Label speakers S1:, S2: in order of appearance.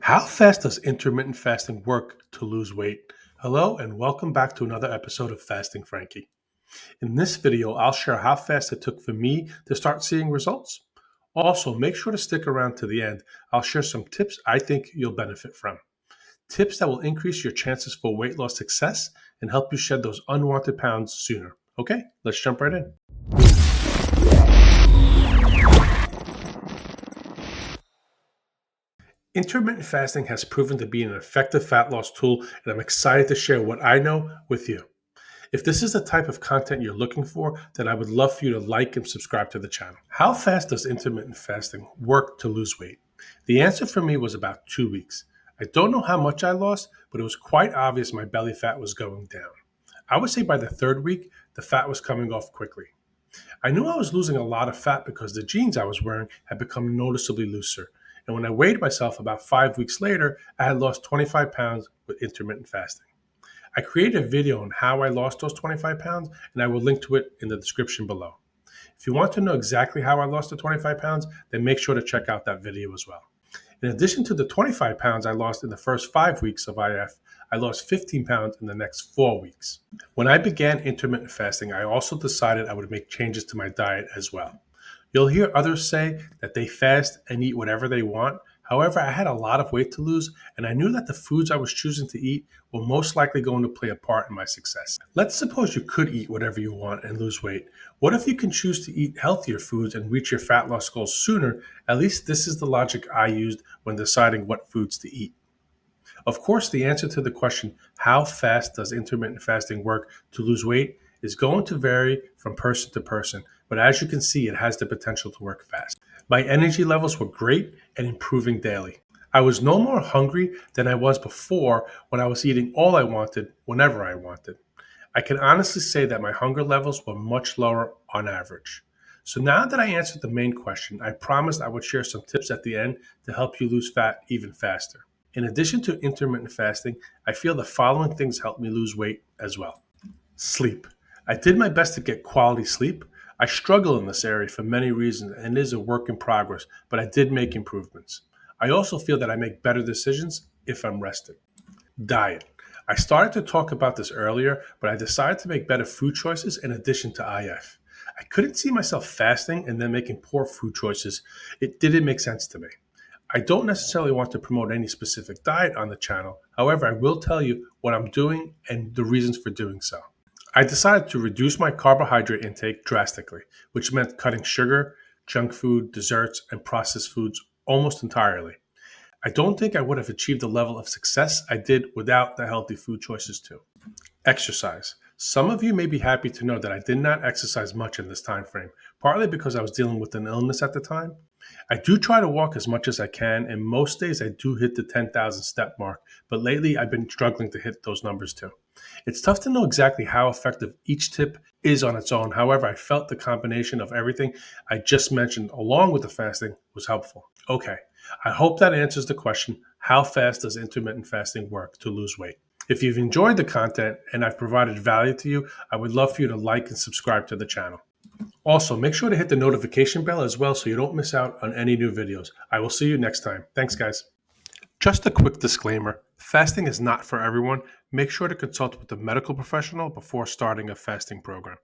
S1: How fast does intermittent fasting work to lose weight? Hello, and welcome back to another episode of Fasting Frankie. In this video, I'll share how fast it took for me to start seeing results. Also, make sure to stick around to the end. I'll share some tips I think you'll benefit from. Tips that will increase your chances for weight loss success and help you shed those unwanted pounds sooner. Okay, let's jump right in. Intermittent fasting has proven to be an effective fat loss tool, and I'm excited to share what I know with you. If this is the type of content you're looking for, then I would love for you to like and subscribe to the channel. How fast does intermittent fasting work to lose weight? The answer for me was about 2 weeks. I don't know how much I lost, but it was quite obvious my belly fat was going down. I would say by the third week, the fat was coming off quickly. I knew I was losing a lot of fat because the jeans I was wearing had become noticeably looser. And when I weighed myself about 5 weeks later, I had lost 25 pounds with intermittent fasting. I created a video on how I lost those 25 pounds, and I will link to it in the description below. If you want to know exactly how I lost the 25 pounds, then make sure to check out that video as well. In addition to the 25 pounds I lost in the first 5 weeks of IF, I lost 15 pounds in the next 4 weeks. When I began intermittent fasting, I also decided I would make changes to my diet as well. You'll hear others say that they fast and eat whatever they want. However, I had a lot of weight to lose, and I knew that the foods I was choosing to eat were most likely going to play a part in my success. Let's suppose you could eat whatever you want and lose weight. What if you can choose to eat healthier foods and reach your fat loss goals sooner? At least this is the logic I used when deciding what foods to eat. Of course, the answer to the question, how fast does intermittent fasting work to lose weight, is going to vary from person to person, but as you can see, it has the potential to work fast. My energy levels were great and improving daily. I was no more hungry than I was before when I was eating all I wanted whenever I wanted. I can honestly say that my hunger levels were much lower on average. So now that I answered the main question, I promised I would share some tips at the end to help you lose fat even faster. In addition to intermittent fasting, I feel the following things help me lose weight as well. Sleep. I did my best to get quality sleep. I struggle in this area for many reasons and it is a work in progress, but I did make improvements. I also feel that I make better decisions if I'm rested. Diet. I started to talk about this earlier, but I decided to make better food choices in addition to IF. I couldn't see myself fasting and then making poor food choices. It didn't make sense to me. I don't necessarily want to promote any specific diet on the channel. However, I will tell you what I'm doing and the reasons for doing so. I decided to reduce my carbohydrate intake drastically, which meant cutting sugar, junk food, desserts, and processed foods almost entirely. I don't think I would have achieved the level of success I did without the healthy food choices too. Exercise. Some of you may be happy to know that I did not exercise much in this time frame, partly because I was dealing with an illness at the time. I do try to walk as much as I can, and most days I do hit the 10,000 step mark, but lately I've been struggling to hit those numbers too. It's tough to know exactly how effective each tip is on its own. However, I felt the combination of everything I just mentioned along with the fasting was helpful. Okay, I hope that answers the question, how fast does intermittent fasting work to lose weight? If you've enjoyed the content and I've provided value to you, I would love for you to like and subscribe to the channel. Also, make sure to hit the notification bell as well so you don't miss out on any new videos. I will see you next time. Thanks, guys. Just a quick disclaimer, fasting is not for everyone. Make sure to consult with a medical professional before starting a fasting program.